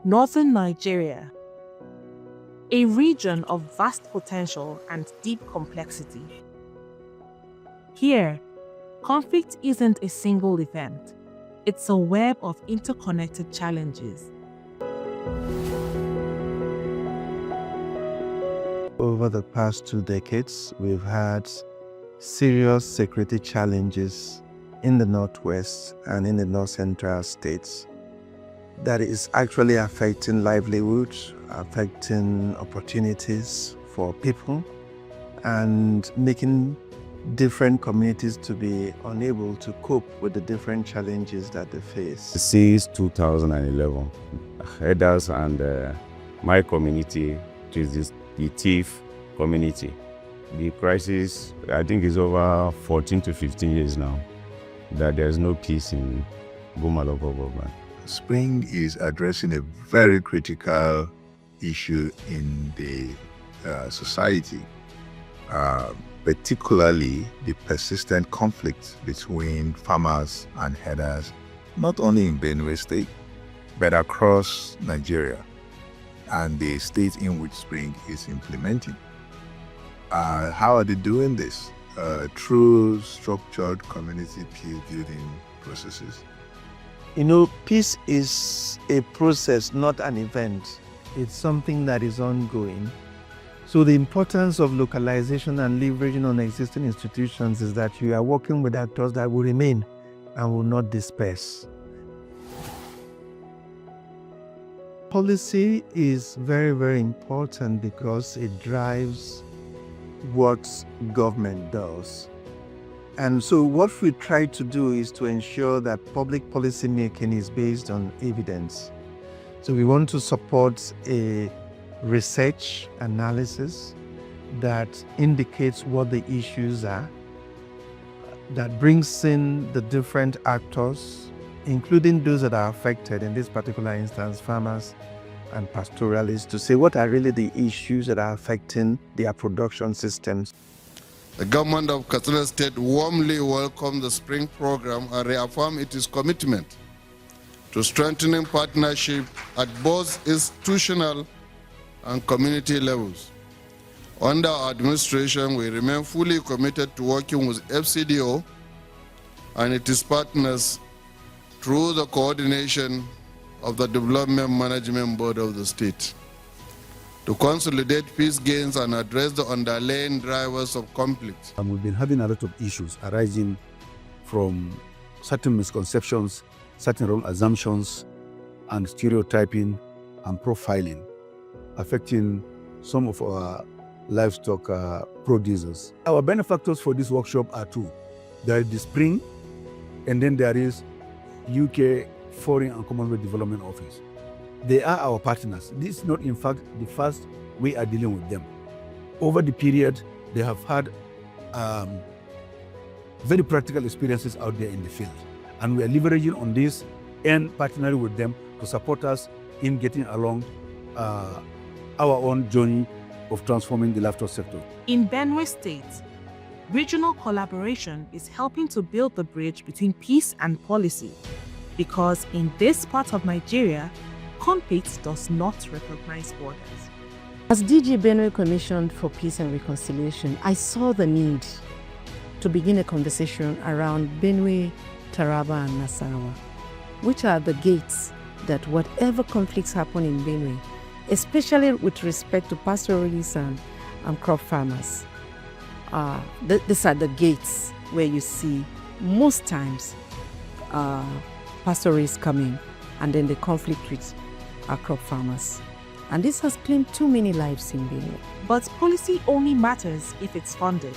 Northern Nigeria, a region of vast potential and deep complexity. Here, conflict isn't a single event, it's a web of interconnected challenges. Over the past 2 decades, we've had serious security challenges in the northwest and in the north central states that is actually affecting livelihoods, affecting opportunities for people, and making different communities to be unable to cope with the different challenges that they face. Since 2011, herders and my community, which is the thief community, the crisis, I think, is over 14 to 15 years now, that there's no peace in Goma local government. Spring is addressing a very critical issue in the society, particularly the persistent conflict between farmers and herders, not only in Benue State, but across Nigeria and the states in which Spring is implementing. How are they doing this? Through structured community peace building processes. You know, peace is a process, not an event. It's something that is ongoing. So the importance of localization and leveraging on existing institutions is that you are working with actors that will remain and will not disperse. Policy is very, very important because it drives what government does. And so what we try to do is to ensure that public policy making is based on evidence. So we want to support a research analysis that indicates what the issues are, that brings in the different actors, including those that are affected, in this particular instance, farmers and pastoralists, to say what are really the issues that are affecting their production systems. The government of Katsina State warmly welcomes the Spring program and reaffirms its commitment to strengthening partnership at both institutional and community levels. Under our administration, we remain fully committed to working with FCDO and its partners through the coordination of the Development Management Board of the state to consolidate peace gains and address the underlying drivers of conflict. We've been having a lot of issues arising from certain misconceptions, certain wrong assumptions, and stereotyping and profiling, affecting some of our livestock producers. Our benefactors for this workshop are two. There is the Spring, and then there is UK Foreign and Commonwealth Development Office. They are our partners. This is not, in fact, the first we are dealing with them. Over the period, they have had very practical experiences out there in the field. And we are leveraging on this and partnering with them to support us in getting along our own journey of transforming the livestock sector. In Benue State, regional collaboration is helping to build the bridge between peace and policy, because in this part of Nigeria, conflict does not recognize borders. As DG Benue Commission for Peace and Reconciliation, I saw the need to begin a conversation around Benue, Taraba, and Nasarawa, which are the gates that whatever conflicts happen in Benue, especially with respect to pastoralists and crop farmers, these are the gates where you see most times pastoralists coming, and then the conflict with our crop farmers. And this has claimed too many lives in Benue. But policy only matters if it's funded.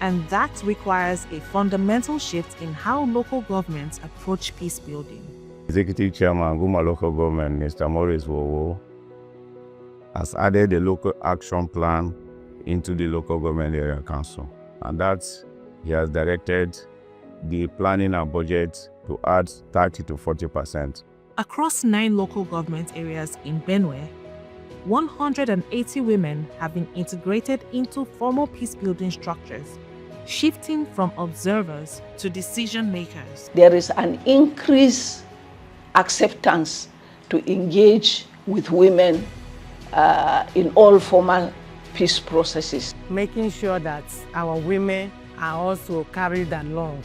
And that requires a fundamental shift in how local governments approach peace building. Executive Chairman Goma Local Government, Mr. Maurice Wowo, has added the local action plan into the local government area council. And that he has directed the planning and budget to add 30 to 40%. Across 9 local government areas in Benue, 180 women have been integrated into formal peace-building structures, shifting from observers to decision makers. There is an increased acceptance to engage with women in all formal peace processes. Making sure that our women are also carried along.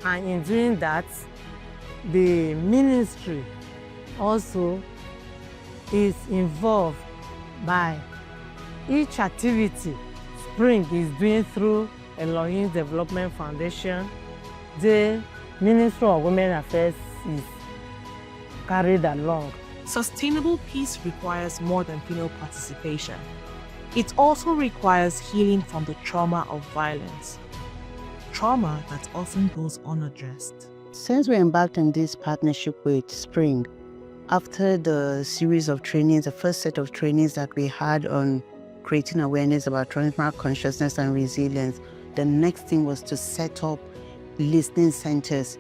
And in doing that, the ministry also is involved by each activity Spring is doing through Elohim Development Foundation. The Ministry of Women Affairs is carried along. Sustainable peace requires more than female participation. It also requires healing from the trauma of violence. Trauma that often goes unaddressed. Since we embarked on this partnership with Spring, after the series of trainings, the first set of trainings that we had on creating awareness about trauma consciousness and resilience, the next thing was to set up listening centers.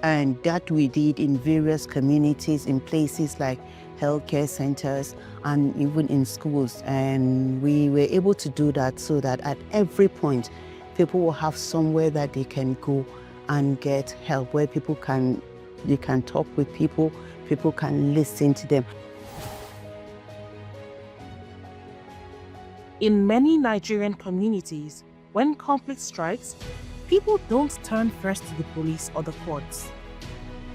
And that we did in various communities, in places like healthcare centers and even in schools. And we were able to do that so that at every point, people will have somewhere that they can go and get help, where you can talk with people, people can listen to them. In many Nigerian communities, when conflict strikes, people don't turn first to the police or the courts.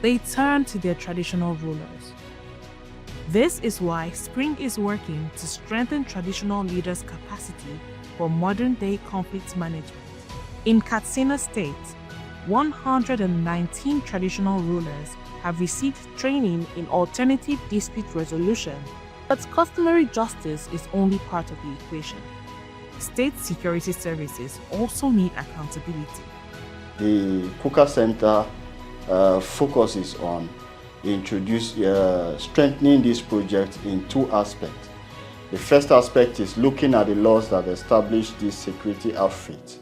They turn to their traditional rulers. This is why Spring is working to strengthen traditional leaders' capacity for modern-day conflict management. In Katsina State, 119 traditional rulers have received training in alternative dispute resolution, but customary justice is only part of the equation. State security services also need accountability. The Kuka Center focuses on strengthening this project in two aspects. The first aspect is looking at the laws that establish this security outfit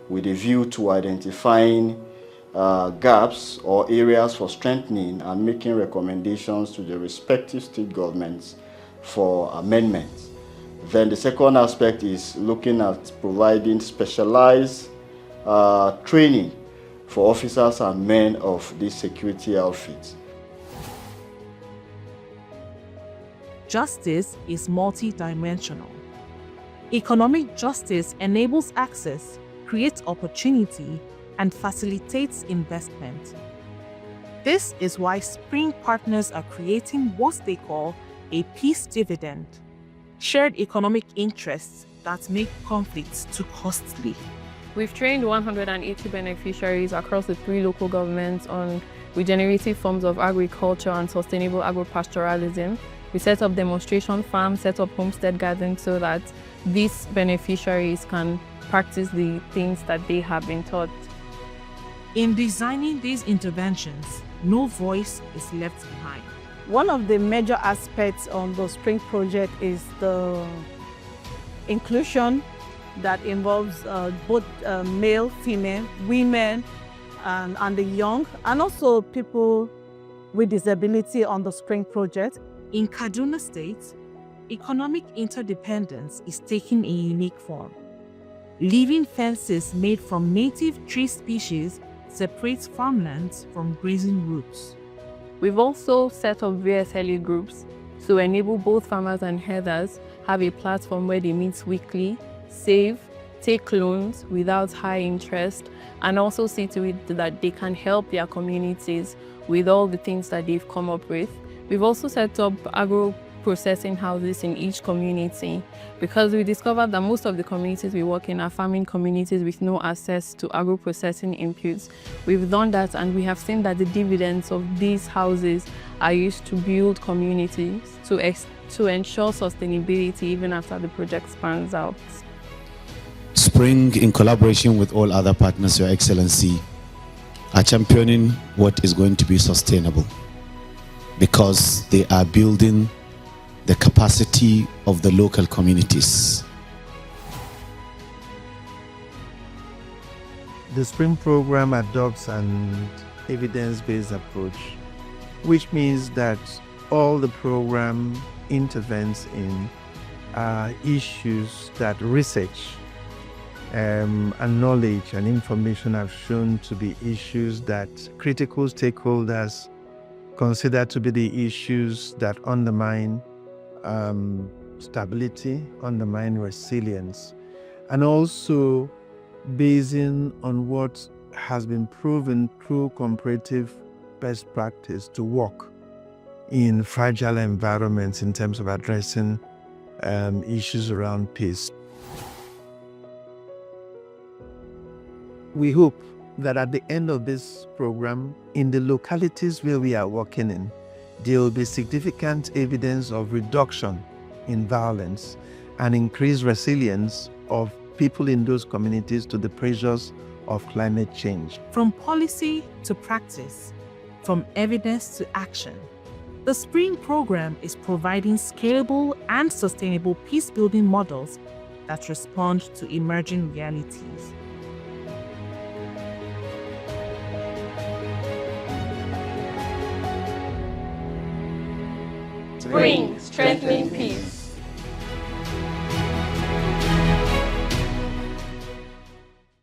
with a view to identifying gaps or areas for strengthening and making recommendations to the respective state governments for amendments. Then the second aspect is looking at providing specialized training for officers and men of these security outfits. Justice is multidimensional. Economic justice enables access, creates opportunity, and facilitates investment. This is why Spring partners are creating what they call a peace dividend, shared economic interests that make conflicts too costly. We've trained 180 beneficiaries across the 3 local governments on regenerative forms of agriculture and sustainable agropastoralism. We set up demonstration farms, set up homestead gardens so that these beneficiaries can practice the things that they have been taught. In designing these interventions, no voice is left behind. One of the major aspects on the Spring project is the inclusion that involves both male, female, women, and the young, and also people with disability on the Spring project. In Kaduna State, economic interdependence is taking a unique form. Living fences made from native tree species separate farmlands from grazing routes. We've also set up VSLE groups to enable both farmers and herders have a platform where they meet weekly, save, take loans without high interest, and also see to it that they can help their communities with all the things that they've come up with. We've also set up agro-processing houses in each community because we discovered that most of the communities we work in are farming communities with no access to agro-processing inputs. We've done that and we have seen that the dividends of these houses are used to build communities to ensure sustainability even after the project spans out. Spring, in collaboration with all other partners, Your Excellency, are championing what is going to be sustainable because they are building the capacity of the local communities. The Spring program adopts an evidence-based approach, which means that all the program intervenes in issues that research and knowledge and information have shown to be issues that critical stakeholders consider to be the issues that undermine stability, undermine resilience, and also basing on what has been proven through comparative best practice to work in fragile environments in terms of addressing issues around peace. We hope that at the end of this program, in the localities where we are working in, there will be significant evidence of reduction in violence and increased resilience of people in those communities to the pressures of climate change. From policy to practice, from evidence to action, the SPRING program is providing scalable and sustainable peace-building models that respond to emerging realities. SPRING, strengthening peace.